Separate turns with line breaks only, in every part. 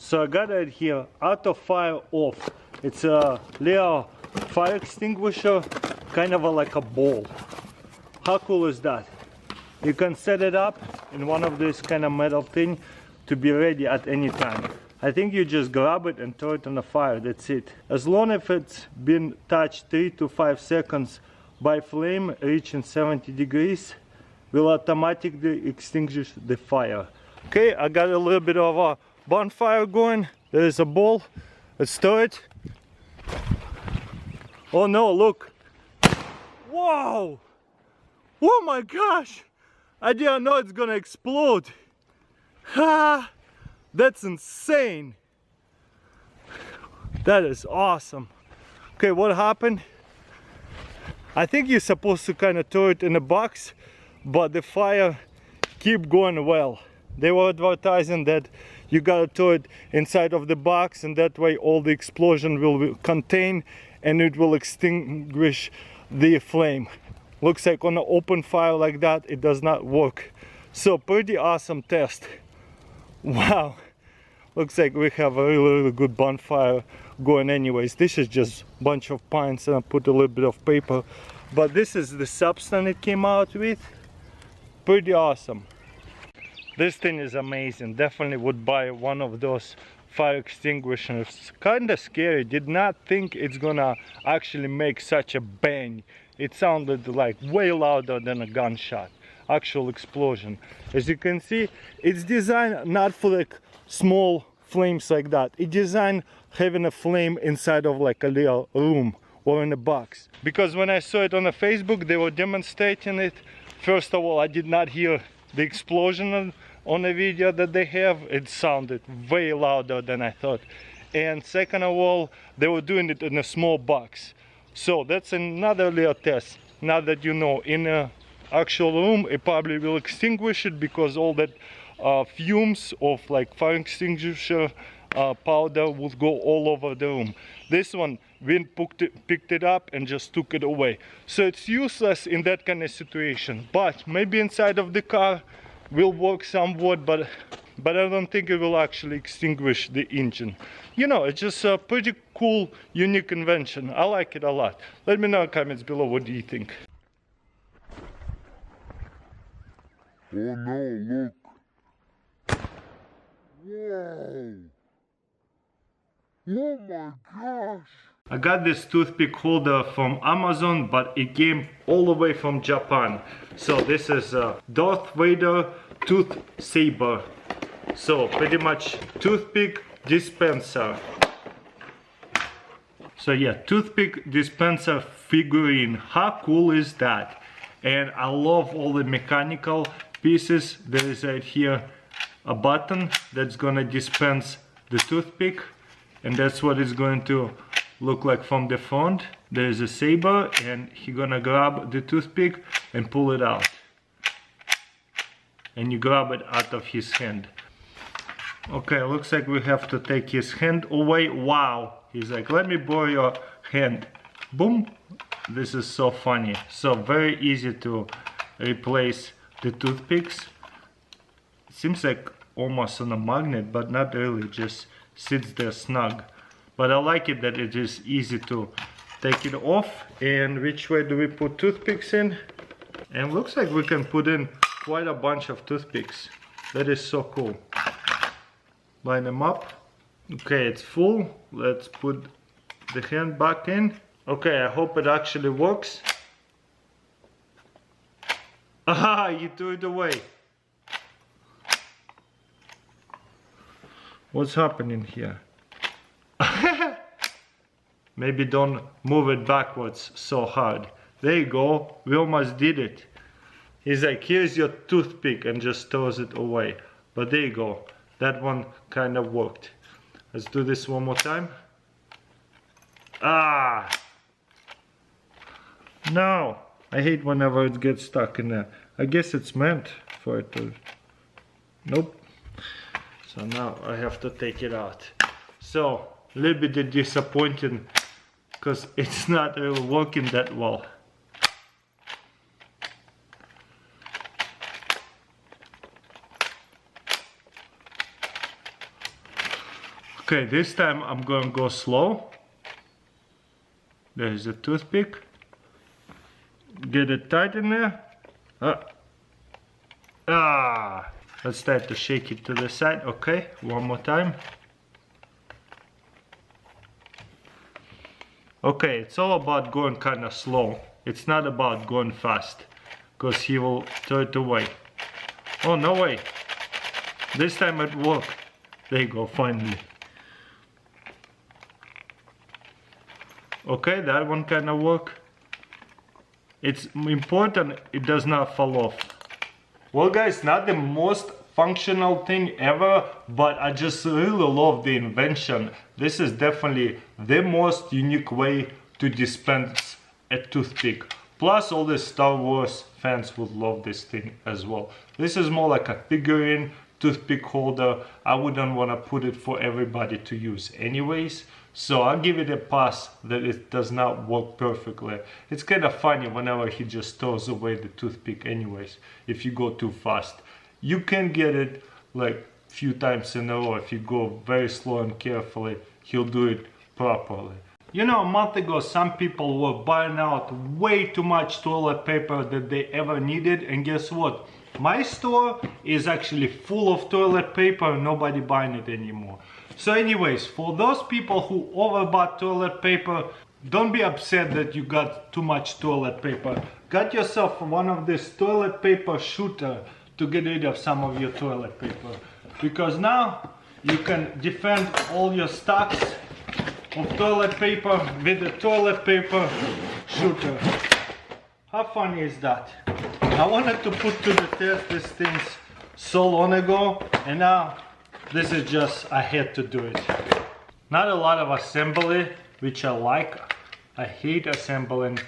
So I got it here, auto fire off. It's a little fire extinguisher, kind of like a ball. How cool is that? You can set it up in one of these kind of metal thing to be ready at any time. I think you just grab it and throw it on the fire, that's it. As long as it's been touched 3 to 5 seconds by flame reaching 70 degrees, will automatically extinguish the fire. Okay, I got a little bit of a bonfire going. There is a ball. Let's throw it. Oh no, look. Wow! Oh my gosh! I didn't know it's gonna explode. Ha! That's insane. That is awesome. Okay, what happened? I think you're supposed to kind of throw it in a box, but the fire keep going well. They were advertising that you gotta throw it inside of the box, and that way all the explosion will be contained and it will extinguish the flame. Looks like on an open fire like that, it does not work. So pretty awesome test. Wow, looks like we have a really good bonfire going anyways. This is just a bunch of pines and I put a little bit of paper, but this is the substance it came out with. Pretty awesome. This thing is amazing. Definitely would buy one of those fire extinguishers. Kinda scary. Did not think it's gonna actually make such a bang. It sounded like way louder than a gunshot. Actual explosion. As you can see, it's designed not for like small flames like that. It's designed having a flame inside of like a little room or in a box. Because when I saw it on the Facebook, they were demonstrating it. First of all, I did not hear the explosion on the video that they have. It sounded way louder than I thought. And second of all, they were doing it in a small box. So that's another little test. Now that you know, in a actual room, it probably will extinguish it because all that fumes of like fire extinguisher powder will go all over the room. This one, wind picked it up and just took it away. So it's useless in that kind of situation. But maybe inside of the car will work somewhat, but I don't think it will actually extinguish the engine. You know, it's just a pretty cool, unique invention. I like it a lot. Let me know in the comments below, what do you think?
Oh no, look. Wow. Oh my gosh.
I got this toothpick holder from Amazon, but it came all the way from Japan. So this is a Darth Vader tooth saber. So pretty much toothpick dispenser. So yeah, toothpick dispenser figurine. How cool is that? And I love all the mechanical pieces. There is right here a button that's gonna dispense the toothpick, and that's what it's going to look like from the front. There's a saber and he's gonna grab the toothpick and pull it out, and you grab it out of his hand. Okay, looks like we have to take his hand away. Wow, he's like, let me borrow your hand. Boom. This is so funny. So very easy to replace the toothpicks. It seems like almost on a magnet, but not really, just sits there snug. But I like it that it is easy to take it off. And which way do we put toothpicks in? And looks like we can put in quite a bunch of toothpicks. That is so cool. Line them up. Okay, it's full. Let's put the hand back in. Okay, I hope it actually works. Aha, you threw it away. What's happening here? Maybe don't move it backwards so hard. There you go, we almost did it. He's like, here's your toothpick, and just throws it away. But there you go, that one kind of worked. Let's do this one more time. Ah! No! I hate whenever it gets stuck in there. I guess it's meant for it to... Nope. So now I have to take it out. So, a little bit disappointing because it's not really working that well. Okay, this time I'm going to go slow. There's a toothpick. Get it tight in there. Let's start to shake it to the side. Okay, one more time. Okay, it's all about going kind of slow. It's not about going fast, because he will throw it away. Oh, no way. This time it worked. There you go, finally. Okay, that one kind of worked. It's important it does not fall off. Well guys, not the most functional thing ever, but I just really love the invention. This is definitely the most unique way to dispense a toothpick. Plus all the Star Wars fans would love this thing as well. This is more like a figurine toothpick holder. I wouldn't want to put it for everybody to use anyways. So I'll give it a pass that it does not work perfectly. It's kind of funny whenever he just throws away the toothpick anyways, if you go too fast. You can get it like a few times in a row. If you go very slow and carefully, he'll do it properly. You know, a month ago some people were buying out way too much toilet paper that they ever needed, and guess what? My store is actually full of toilet paper and nobody buying it anymore. So anyways, for those people who overbought toilet paper, don't be upset that you got too much toilet paper. Get yourself one of this toilet paper shooter to get rid of some of your toilet paper. Because now you can defend all your stocks of toilet paper with the toilet paper shooter. How funny is that? I wanted to put to the test these things so long ago, and now this is just, I had to do it. Not a lot of assembly, which I like. I hate assembling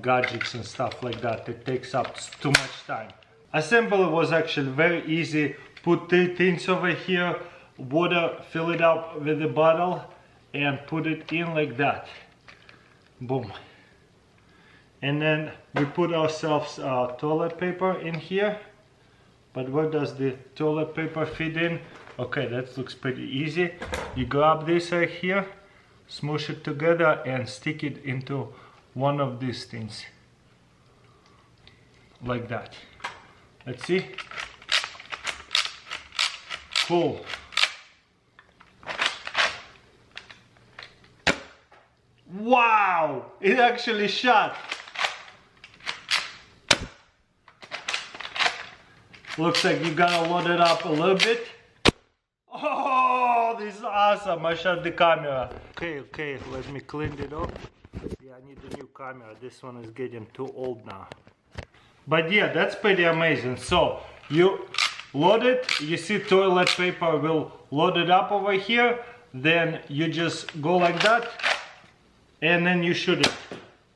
gadgets and stuff like that. It takes up too much time. Assembly was actually very easy. Put 3 things over here, water, fill it up with the bottle, and put it in like that. Boom. And then we put ourselves toilet paper in here. But where does the toilet paper fit in? Okay, that looks pretty easy. You grab this right here, smoosh it together and stick it into one of these things. Like that. Let's see. Cool. Wow! It actually shot. Looks like you gotta load it up a little bit. Oh, this is awesome. I shot the camera. Okay, let me clean it up. Yeah, I need a new camera. This one is getting too old now. But yeah, that's pretty amazing. So you load it, you see toilet paper will load it up over here. Then you just go like that and then you shoot it.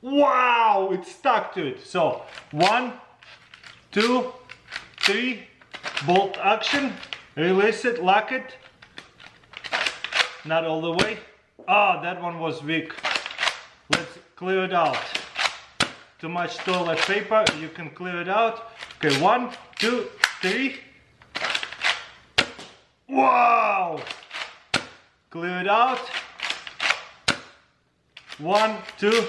Wow, it's stuck to it. So 1, 2, 3, bolt action, release it, lock it. Not all the way. Ah, that one was weak. Let's clear it out. Too much toilet paper, you can clear it out. Okay, 1, 2, 3. Wow! Clear it out. 1, 2.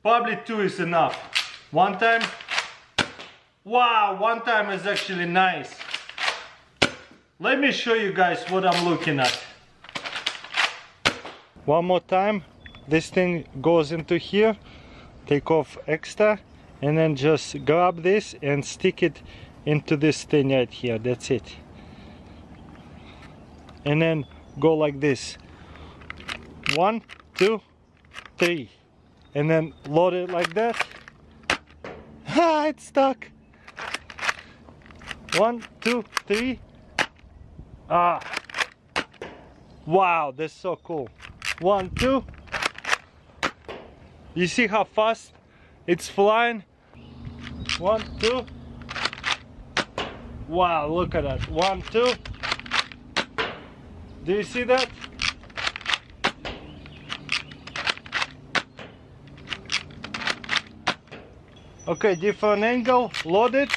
Probably 2 is enough. One time. Wow, one time is actually nice. Let me show you guys what I'm looking at. One more time. This thing goes into here. Take off extra and then just grab this and stick it into this thing right here. That's it. And then go like this. 1, 2, 3. And then load it like that. Ah, it's stuck. 1, 2, 3. Ah. Wow, that's so cool. 1, 2. You see how fast it's flying? 1, 2. Wow, look at that. 1, 2. Do you see that? Okay, different angle, load it.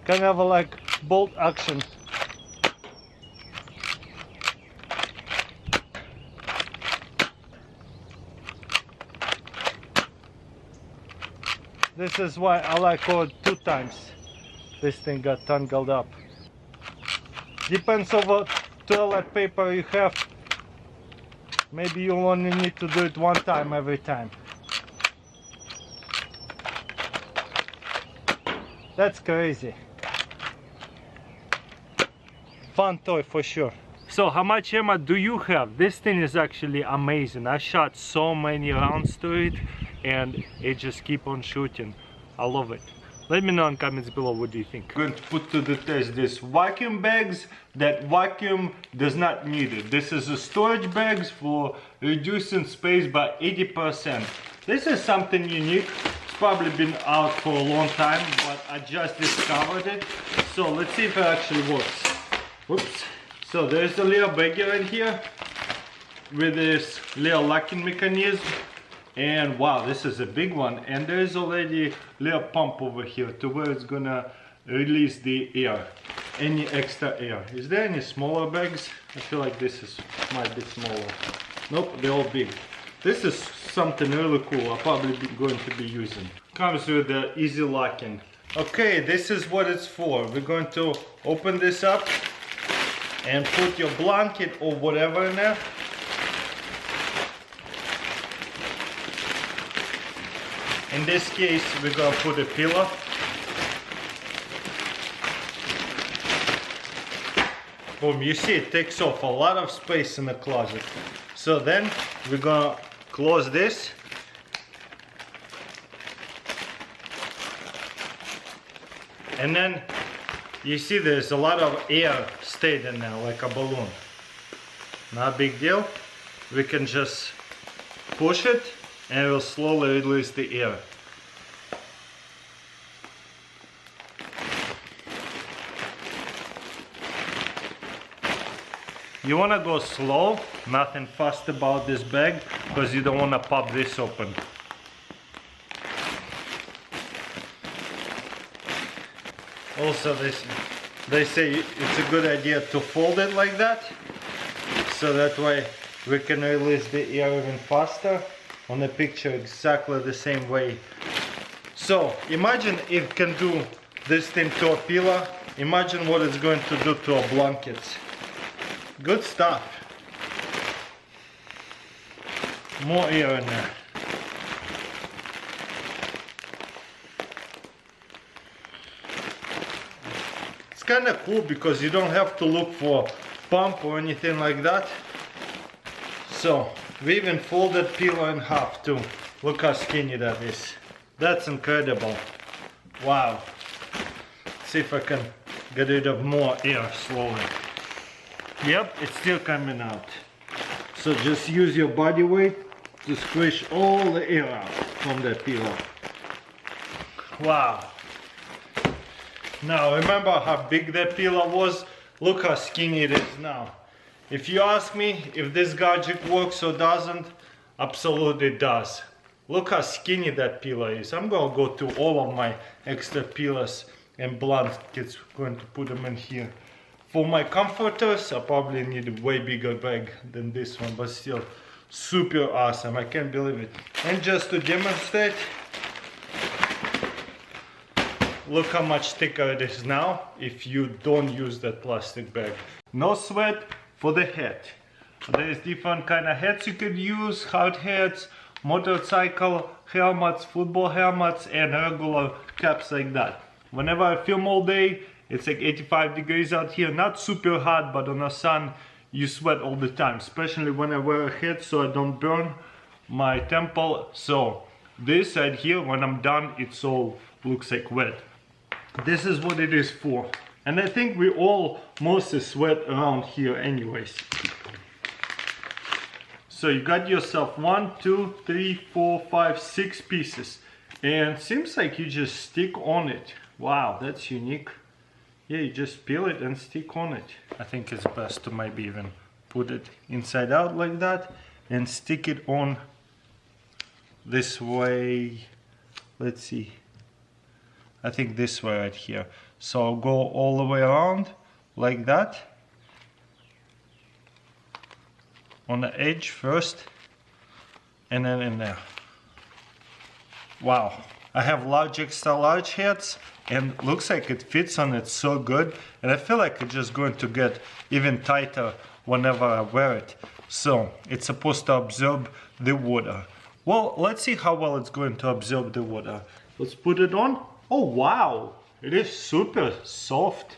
kind of like bolt action. This is why I like it 2 times. This thing got tangled up. Depends on what toilet paper you have. Maybe you only need to do it 1 time every time. That's crazy. Fun toy for sure. So how much ammo do you have? This thing is actually amazing. I shot so many rounds to it and it just keep on shooting. I love it. Let me know in comments below what do you think. I'm going to put to the test this vacuum bags that vacuum does not need it. This is a storage bags for reducing space by 80%. This is something unique. It's probably been out for a long time, but I just discovered it. So let's see if it actually works. Whoops. So there's a little baggie right here with this little locking mechanism. And wow, this is a big one, and there's already a little pump over here to where it's gonna release the air, any extra air. Is there any smaller bags? I feel like this might be smaller. Nope, they're all big. This is something really cool. I'll probably be going to be using. Comes with the easy locking. Okay, this is what it's for. We're going to open this up and put your blanket or whatever in there. In this case, we're gonna put a pillow. Boom, you see it takes off a lot of space in the closet. So then we're gonna close this. And then you see there's a lot of air stayed in there like a balloon. Not a big deal. We can just push it and it will slowly release the air. You want to go slow, nothing fast about this bag, because you don't want to pop this open. Also, they say it's a good idea to fold it like that, so that way we can release the air even faster. On the picture exactly the same way. So imagine it can do this thing to a pillow. Imagine what it's going to do to a blanket. Good stuff. More air in there. It's kind of cool because you don't have to look for pump or anything like that. So we even folded pillow in half too. Look how skinny that is. That's incredible. Wow. Let's see if I can get rid of more air slowly. Yep, it's still coming out. So just use your body weight to squish all the air out from the pillow. Wow. Now remember how big that pillow was? Look how skinny it is now. If you ask me if this gadget works or doesn't, absolutely does. Look how skinny that pillow is. I'm gonna go to all of my extra pillows and blankets, going to put them in here. For my comforters, I probably need a way bigger bag than this one, but still super awesome. I can't believe it. And just to demonstrate, look how much thicker it is now if you don't use that plastic bag. No sweat for the head. There's different kind of heads you could use, hard heads, motorcycle helmets, football helmets, and regular caps like that. Whenever I film all day, it's like 85 degrees out here, not super hot, but on the sun you sweat all the time, especially when I wear a hat so I don't burn my temple. So this right here, when I'm done, it's all looks like wet. This is what it is for. And I think we all mostly sweat around here anyways. So you got yourself 1, 2, 3, 4, 5, 6 pieces. And seems like you just stick on it. Wow, that's unique. Yeah, you just peel it and stick on it. I think it's best to maybe even put it inside out like that and stick it on this way. Let's see. I think this way right here. So I'll go all the way around like that. On the edge first, and then in there. Wow, I have large, extra large Headz, and looks like it fits on it so good, and I feel like it's just going to get even tighter whenever I wear it. So it's supposed to absorb the water. Well, let's see how well it's going to absorb the water. Let's put it on. Oh wow, it is super soft.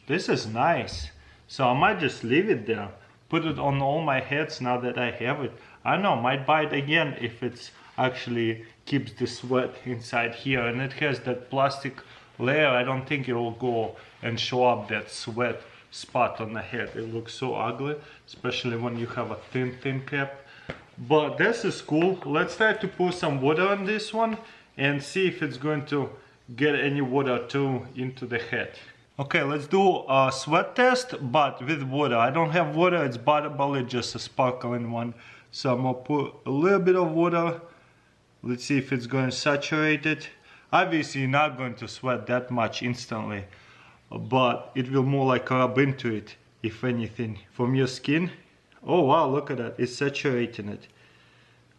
This is nice. So I might just leave it there. Put it on all my Headz now that I have it. I know, might buy it again if it's actually keeps the sweat inside here, and it has that plastic layer. I don't think it will go and show up that sweat spot on the head. It looks so ugly, especially when you have a thin cap. But this is cool. Let's try to pour some water on this one and see if it's going to get any water too into the head. Okay, let's do a sweat test, but with water. I don't have water, it's bottle, it's just a sparkling one. So I'm gonna put a little bit of water. Let's see if it's going to saturate it. Obviously you're not going to sweat that much instantly, but it will more like rub into it, if anything, from your skin. Oh wow, look at that, it's saturating it.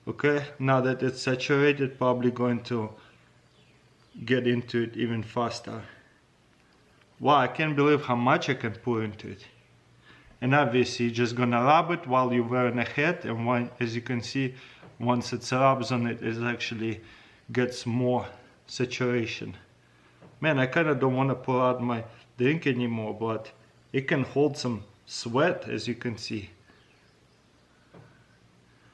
Okay, now that it's saturated, probably going to get into it even faster. Wow, I can't believe how much I can pour into it. And obviously you're just gonna rub it while you're wearing a hat, and when, as you can see, once it rubs on it, it actually gets more saturation. Man, I kinda don't wanna pour out my drink anymore, but it can hold some sweat, as you can see.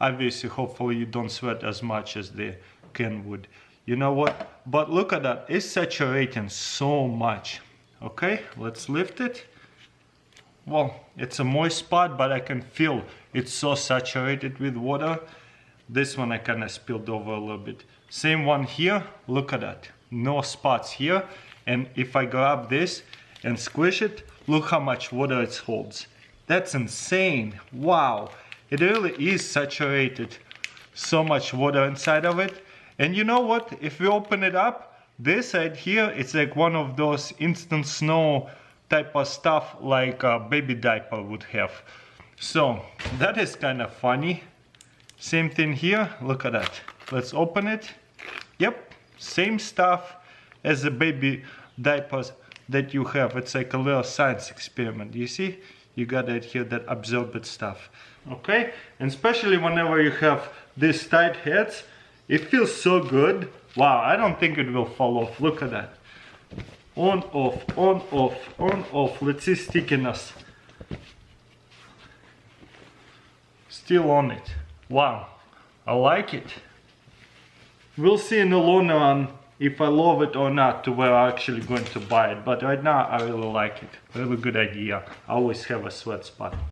Obviously, hopefully you don't sweat as much as the can would. You know what? But look at that, it's saturating so much. Okay, let's lift it. Well, it's a moist spot, but I can feel it's so saturated with water. This one I kind of spilled over a little bit. Same one here, look at that. No spots here. And if I grab this and squish it, look how much water it holds. That's insane. Wow, it really is saturated. So much water inside of it. And you know what, if we open it up, this side here, it's like one of those instant snow type of stuff like a baby diaper would have. So that is kind of funny. Same thing here, look at that. Let's open it. Yep, same stuff as the baby diapers that you have. It's like a little science experiment. You see, you got it here, that absorbed stuff. Okay, and especially whenever you have these tight Headz, it feels so good. Wow, I don't think it will fall off. Look at that. On, off, on, off, on, off. Let's see stickiness. Still on it. Wow, I like it. We'll see in the long run if I love it or not, to where I'm actually going to buy it. But right now I really like it. Really good idea. I always have a sweat spot.